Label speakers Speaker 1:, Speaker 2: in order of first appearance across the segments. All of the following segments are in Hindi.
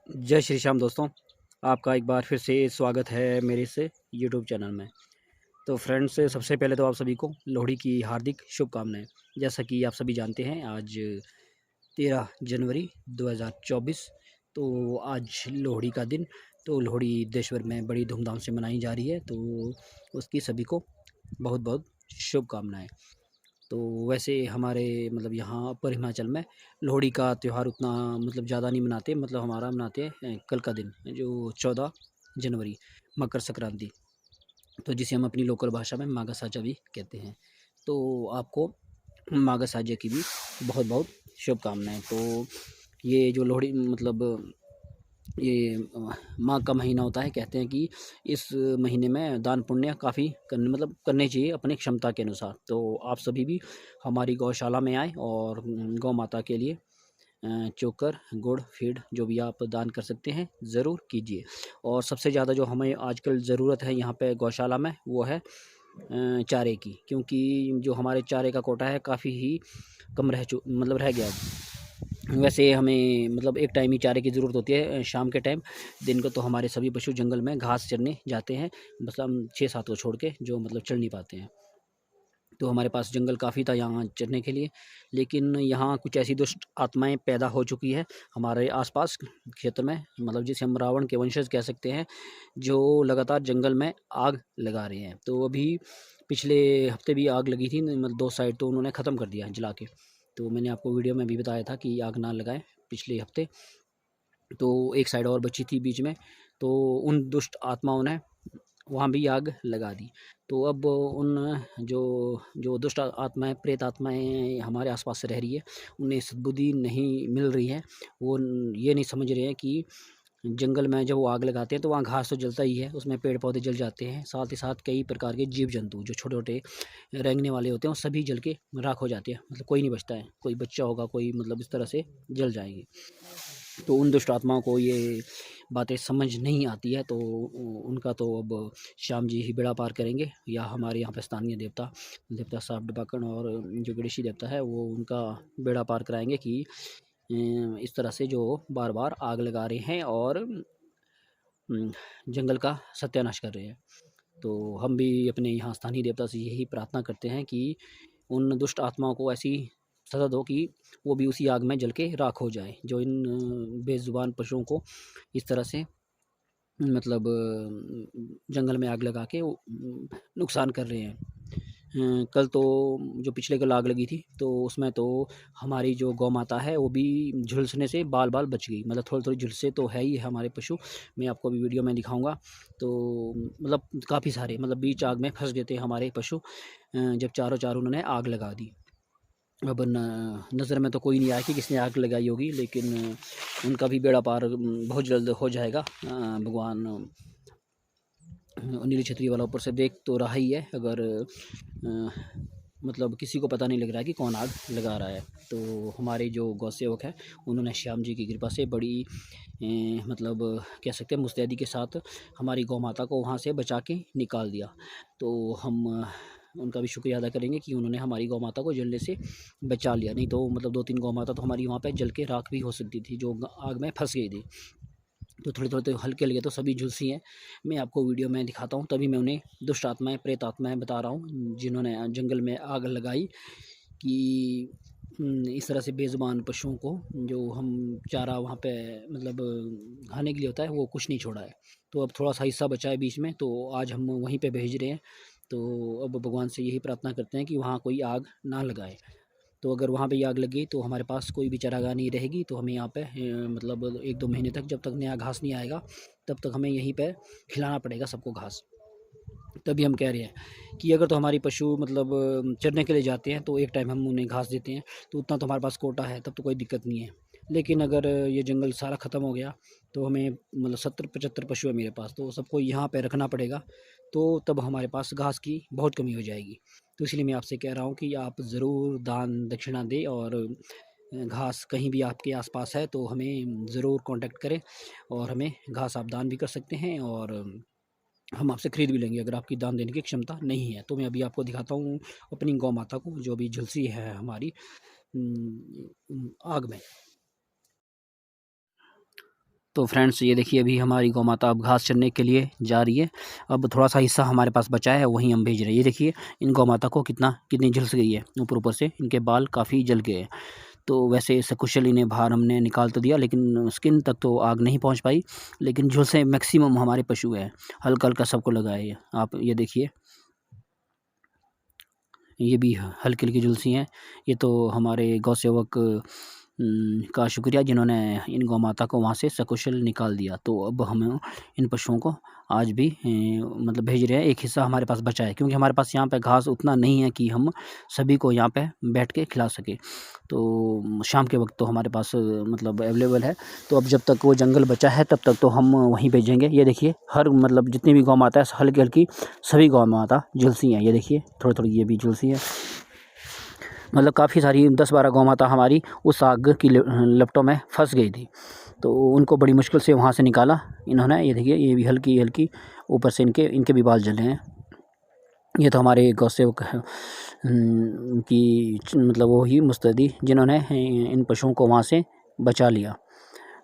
Speaker 1: जय श्री श्याम दोस्तों, आपका एक बार फिर से स्वागत है मेरे से यूट्यूब चैनल में। तो फ्रेंड्स, सबसे पहले तो आप सभी को लोहड़ी की हार्दिक शुभकामनाएं। जैसा कि आप सभी जानते हैं, आज 13 जनवरी 2024, तो आज लोहड़ी का दिन। तो लोहड़ी देश भर में बड़ी धूमधाम से मनाई जा रही है, तो उसकी सभी को बहुत बहुत शुभकामनाएं। तो वैसे हमारे यहाँ अपर हिमाचल में लोहड़ी का त्यौहार उतना ज़्यादा नहीं मनाते। हमारा मनाते हैं कल का दिन, जो 14 जनवरी, मकर संक्रांति, तो जिसे हम अपनी लोकल भाषा में माघा साजा भी कहते हैं। तो आपको माघा साजा की भी बहुत बहुत शुभकामनाएं। तो ये जो लोहड़ी ये माघ का महीना होता है, कहते हैं कि इस महीने में दान पुण्य काफ़ी करने चाहिए अपनी क्षमता के अनुसार। तो आप सभी भी हमारी गौशाला में आए और गौ माता के लिए चोकर, गुड़, फीड जो भी आप दान कर सकते हैं ज़रूर कीजिए। और सबसे ज़्यादा जो हमें आजकल ज़रूरत है यहाँ पे गौशाला में, वो है चारे की, क्योंकि जो हमारे चारे का कोटा है काफ़ी ही कम रह गया। वैसे हमें एक टाइम ही चारे की ज़रूरत होती है, शाम के टाइम। दिन को तो हमारे सभी पशु जंगल में घास चरने जाते हैं, बस हम 6-7 को छोड़ के, जो चल नहीं पाते हैं। तो हमारे पास जंगल काफ़ी था यहाँ चरने के लिए, लेकिन यहाँ कुछ ऐसी दुष्ट आत्माएं पैदा हो चुकी है हमारे आसपास क्षेत्र में, जिसे हम रावण के वंशज कह सकते हैं, जो लगातार जंगल में आग लगा रहे हैं। तो अभी पिछले हफ्ते भी आग लगी थी, 2 साइड, तो उन्होंने ख़त्म कर दिया जला के। तो मैंने आपको वीडियो में भी बताया था कि आग ना लगाएं पिछले हफ्ते। तो एक साइड और बची थी बीच में, तो उन दुष्ट आत्माओं ने वहाँ भी आग लगा दी। तो अब उन जो जो दुष्ट आत्माएं, प्रेत आत्माएं हमारे आसपास से रह रही है, उन्हें सद्बुद्धि नहीं मिल रही है। वो ये नहीं समझ रहे हैं कि जंगल में जब वो आग लगाते हैं तो वहाँ घास तो जलता ही है, उसमें पेड़ पौधे जल जाते हैं, साथ ही साथ कई प्रकार के जीव जंतु जो छोटे छोटे रेंगने वाले होते हैं, वो सभी जल के राख हो जाते हैं। कोई नहीं बचता है, कोई बच्चा होगा, कोई इस तरह से जल जाएंगे। तो उन दुष्ट आत्माओं को ये बातें समझ नहीं आती है, तो उनका तो अब श्याम जी ही बेड़ा पार करेंगे, या हमारे यहाँ पे स्थानीय देवता साहब डबाकण और जो गणेशी देवता है, वो उनका बेड़ा पार कराएंगे कि इस तरह से जो बार बार आग लगा रहे हैं और जंगल का सत्यानाश कर रहे हैं। तो हम भी अपने यहाँ स्थानीय देवता से यही प्रार्थना करते हैं कि उन दुष्ट आत्माओं को ऐसी सजा दो कि वो भी उसी आग में जल के राख हो जाए, जो इन बेजुबान पशुओं को इस तरह से जंगल में आग लगा के वो नुकसान कर रहे हैं। कल तो जो पिछले कल आग लगी थी, तो उसमें तो हमारी जो गौ माता है वो भी झुलसने से बाल बाल बच गई। थोड़ी थोड़ी झुलसे तो है ही हमारे पशु, मैं आपको अभी वीडियो में दिखाऊंगा। तो काफ़ी सारे बीच आग में फंस गए थे हमारे पशु, जब चारों चार उन्होंने आग लगा दी। अब नज़र में तो कोई नहीं आया कि किसने आग लगाई होगी, लेकिन उनका भी बेड़ा पार बहुत जल्द हो जाएगा। भगवान नीली छतरी वाला ऊपर से देख तो रहा ही है, अगर किसी को पता नहीं लग रहा है कि कौन आग लगा रहा है। तो हमारे जो गौ सेवक है, उन्होंने श्याम जी की कृपा से बड़ी कह सकते हैं मुस्तैदी के साथ हमारी गौ माता को वहाँ से बचा के निकाल दिया। तो हम उनका भी शुक्रिया अदा करेंगे कि उन्होंने हमारी गौ माता को जलने से बचा लिया, नहीं तो 2-3 गौ माता तो हमारी वहाँ पे जल के राख भी हो सकती थी, जो आग में फंस गई थी। तो थोड़े थोड़े तो हल्के लगे तो सभी झुलसी हैं। मैं आपको वीडियो में दिखाता हूँ, तभी मैं उन्हें दुष्ट आत्माएं, प्रेत आत्माएं बता रहा हूँ, जिन्होंने जंगल में आग लगाई कि इस तरह से बेज़ुबान पशुओं को, जो हम चारा वहाँ पे खाने के लिए होता है, वो कुछ नहीं छोड़ा है। तो अब थोड़ा सा हिस्सा बचा है बीच में, तो आज हम वहीं पे भेज रहे हैं। तो अब भगवान से यही प्रार्थना करते हैं कि वहाँ कोई आग ना लगाए। तो अगर वहाँ पे आग लग गई तो हमारे पास कोई भी चारागाह नहीं रहेगी, तो हमें यहाँ पे 1-2 महीने तक, जब तक नया घास नहीं आएगा, तब तक हमें यहीं पे खिलाना पड़ेगा सबको घास। तभी हम कह रहे हैं कि अगर तो हमारी पशु चरने के लिए जाते हैं, तो एक टाइम हम उन्हें घास देते हैं, तो उतना तो हमारे पास कोटा है, तब तो कोई दिक्कत नहीं है। लेकिन अगर ये जंगल सारा ख़त्म हो गया, तो हमें 70-75 पशु है मेरे पास, तो सबको यहाँ पे रखना पड़ेगा, तो तब हमारे पास घास की बहुत कमी हो जाएगी। तो इसलिए मैं आपसे कह रहा हूँ कि आप ज़रूर दान दक्षिणा दें, और घास कहीं भी आपके आसपास है तो हमें ज़रूर कांटेक्ट करें, और हमें घास आप दान भी कर सकते हैं, और हम आपसे खरीद भी लेंगे अगर आपकी दान देने की क्षमता नहीं है। तो मैं अभी आपको दिखाता हूँ अपनी गौ माता को, जो अभी झुलसी है हमारी आग में। तो फ्रेंड्स ये देखिए अभी हमारी गौ माता अब घास चरने के लिए जा रही है। अब थोड़ा सा हिस्सा हमारे पास बचा है, वहीं हम भेज रहे हैं। ये देखिए इन गौ माता को कितनी झुलस गई है, ऊपर से इनके बाल काफ़ी जल गए हैं। तो वैसे सकुशल इन्हें बाहर हमने निकाल तो दिया, लेकिन स्किन तक तो आग नहीं पहुंच पाई, लेकिन झुलसे मैक्सिमम हमारे पशु हैं, हल्का हल्का सबको लगा है। आप ये देखिए, ये भी हल्की हल्की झुलसी हैं। ये तो हमारे गौ सेवक का शुक्रिया जिन्होंने इन गौ माता को वहाँ से सकुशल निकाल दिया। तो अब हम इन पशुओं को आज भी मतलब भेज रहे हैं। एक हिस्सा हमारे पास बचा है, क्योंकि हमारे पास यहाँ पे घास उतना नहीं है कि हम सभी को यहाँ पे बैठ के खिला सके। तो शाम के वक्त तो हमारे पास मतलब अवेलेबल है। तो अब जब तक वो जंगल बचा है तब तक तो हम वहीं भेजेंगे। ये देखिए हर मतलब जितनी भी गौ माता है हल्की हल्की सभी गौ माता झुलसी हैं। ये देखिए थोड़ी थोड़ी ये भी झुलसी है, मतलब काफ़ी सारी 10-12 गौ माता हमारी उस आग की लपटों में फंस गई थी। तो उनको बड़ी मुश्किल से वहाँ से निकाला इन्होंने। ये देखिए ये भी हल्की हल्की ऊपर से इनके भी बाल जले हैं। ये तो हमारे गौ सेवक की मतलब वो ही मुस्तैदी जिन्होंने इन पशुओं को वहाँ से बचा लिया।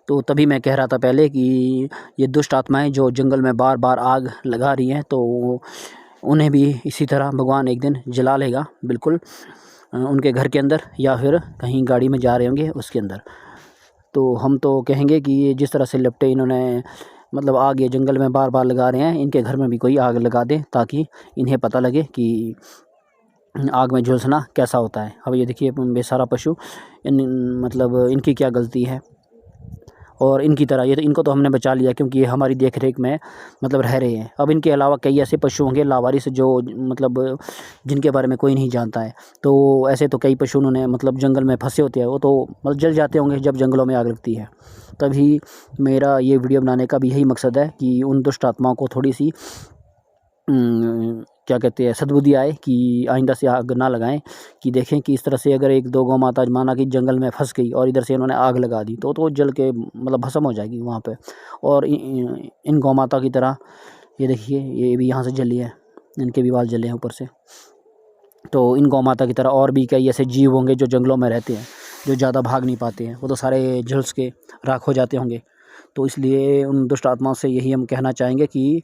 Speaker 1: तो तभी मैं कह रहा था पहले कि ये दुष्ट आत्माएं जो जंगल में बार बार आग लगा रही हैं, तो उन्हें भी इसी तरह भगवान एक दिन जला लेगा, बिल्कुल उनके घर के अंदर या फिर कहीं गाड़ी में जा रहे होंगे उसके अंदर। तो हम तो कहेंगे कि ये जिस तरह से लिपटे इन्होंने मतलब आग ये जंगल में बार बार लगा रहे हैं, इनके घर में भी कोई आग लगा दे ताकि इन्हें पता लगे कि आग में झुलसना कैसा होता है। अब ये देखिए बेचारा पशु, मतलब इनकी क्या गलती है। और इनकी तरह ये तो इनको तो हमने बचा लिया क्योंकि ये हमारी देख रेख में मतलब रह रहे हैं। अब इनके अलावा कई ऐसे पशु होंगे लावारिस जो मतलब जिनके बारे में कोई नहीं जानता है। तो ऐसे तो कई पशु उन्होंने मतलब जंगल में फंसे होते हैं, वो तो मतलब जल जाते होंगे जब जंगलों में आग लगती है। तभी मेरा ये वीडियो बनाने का भी यही मकसद है कि उन दुष्ट आत्माओं को थोड़ी सी क्या कहते हैं सद्बुद्धि आए कि आइंदा से आग ना लगाएं। कि देखें कि इस तरह से अगर 1-2 गौ माता माना कि जंगल में फंस गई और इधर से इन्होंने आग लगा दी तो जल के मतलब भस्म हो जाएगी वहाँ पे। और इन गौ माता की तरह ये देखिए ये भी यहाँ से जली है, इनके भी बाल जले हैं ऊपर से। तो इन गौ माता की तरह और भी कई ऐसे जीव होंगे जो जंगलों में रहते हैं, जो ज़्यादा भाग नहीं पाते हैं, वो तो सारे झुलस के राख हो जाते होंगे। तो इसलिए उन दुष्ट आत्माओं से यही हम कहना चाहेंगे कि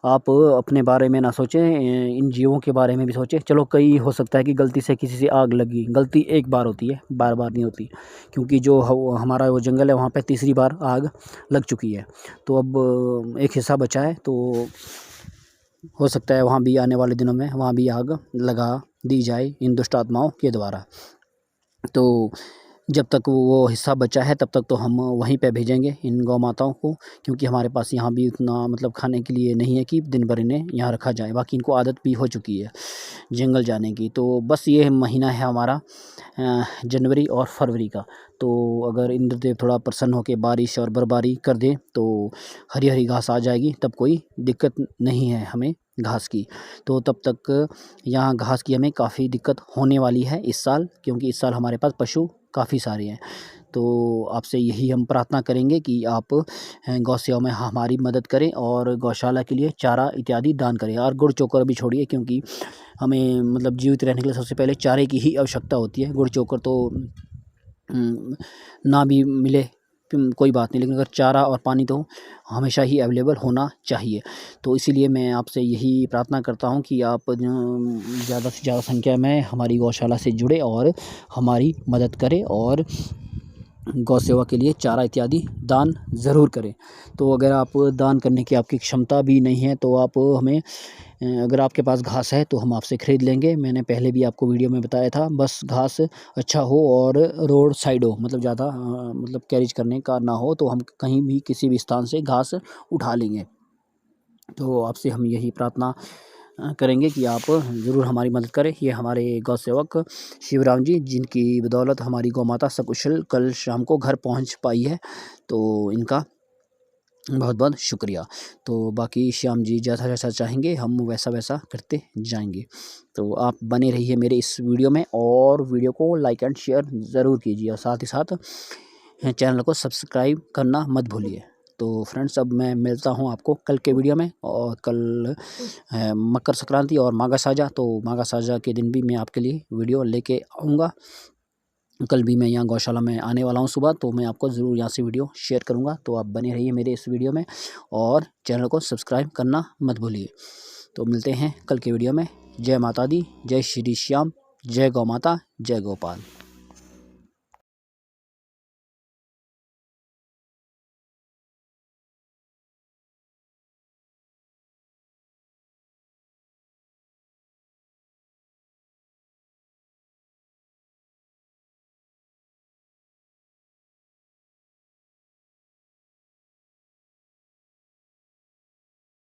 Speaker 1: आप अपने बारे में ना सोचें, इन जीवों के बारे में भी सोचें। चलो कई हो सकता है कि गलती से किसी से आग लगी, गलती एक बार होती है, बार बार नहीं होती, क्योंकि जो हमारा वो जंगल है वहाँ पे तीसरी बार आग लग चुकी है। तो अब एक हिस्सा बचा है, तो हो सकता है वहाँ भी आने वाले दिनों में वहाँ भी आग लगा दी जाए इन दुष्ट आत्माओं के द्वारा। तो जब तक वो हिस्सा बचा है तब तक तो हम वहीं पे भेजेंगे इन गौ माताओं को, क्योंकि हमारे पास यहाँ भी उतना मतलब खाने के लिए नहीं है कि दिन भर इन्हें यहाँ रखा जाए। बाकी इनको आदत भी हो चुकी है जंगल जाने की। तो बस ये महीना है हमारा जनवरी और फरवरी का। तो अगर इंद्रदेव थोड़ा प्रसन्न होकर बारिश और बर्फबारी कर दें तो हरी हरी घास आ जाएगी, तब कोई दिक्कत नहीं है हमें घास की। तो तब तक यहाँ घास की हमें काफ़ी दिक्कत होने वाली है इस साल, क्योंकि इस साल हमारे पास पशु काफ़ी सारे हैं। तो आपसे यही हम प्रार्थना करेंगे कि आप गौ सेवा में हमारी मदद करें और गौशाला के लिए चारा इत्यादि दान करें। और गुड़ चोकर भी छोड़िए, क्योंकि हमें मतलब जीवित रहने के लिए सबसे पहले चारे की ही आवश्यकता होती है। गुड़ चोकर तो ना भी मिले कोई बात नहीं, लेकिन अगर चारा और पानी तो हमेशा ही अवेलेबल होना चाहिए। तो इसीलिए मैं आपसे यही प्रार्थना करता हूँ कि आप ज़्यादा से ज़्यादा संख्या में हमारी गौशाला से जुड़े और हमारी मदद करें और गौ सेवा के लिए चारा इत्यादि दान ज़रूर करें। तो अगर आप दान करने की आपकी क्षमता भी नहीं है तो आप हमें अगर आपके पास घास है तो हम आपसे ख़रीद लेंगे। मैंने पहले भी आपको वीडियो में बताया था, बस घास अच्छा हो और रोड साइड हो, मतलब ज़्यादा मतलब कैरेज करने का ना हो, तो हम कहीं भी किसी भी स्थान से घास उठा लेंगे। तो आपसे हम यही प्रार्थना करेंगे कि आप ज़रूर हमारी मदद करें। ये हमारे गौ सेवक शिवराम जी, जिनकी बदौलत हमारी गौ माता सकुशल कल शाम को घर पहुंच पाई है, तो इनका बहुत बहुत शुक्रिया। तो बाकी श्याम जी जैसा जैसा चाहेंगे हम वैसा वैसा करते जाएंगे। तो आप बने रहिए मेरे इस वीडियो में और वीडियो को लाइक एंड शेयर ज़रूर कीजिए और साथ ही साथ चैनल को सब्सक्राइब करना मत भूलिए। तो फ्रेंड्स अब मैं मिलता हूँ आपको कल के वीडियो में। और कल मकर संक्रांति और माघा साजा, तो माघा साजा के दिन भी मैं आपके लिए वीडियो लेके आऊँगा। कल भी मैं यहाँ गौशाला में आने वाला हूँ सुबह, तो मैं आपको ज़रूर यहाँ से वीडियो शेयर करूँगा। तो आप बने रहिए मेरे इस वीडियो में और चैनल को सब्सक्राइब करना मत भूलिए। तो मिलते हैं कल के वीडियो में। जय माता दी, जय श्री श्याम, जय गौ माता, जय गोपाल।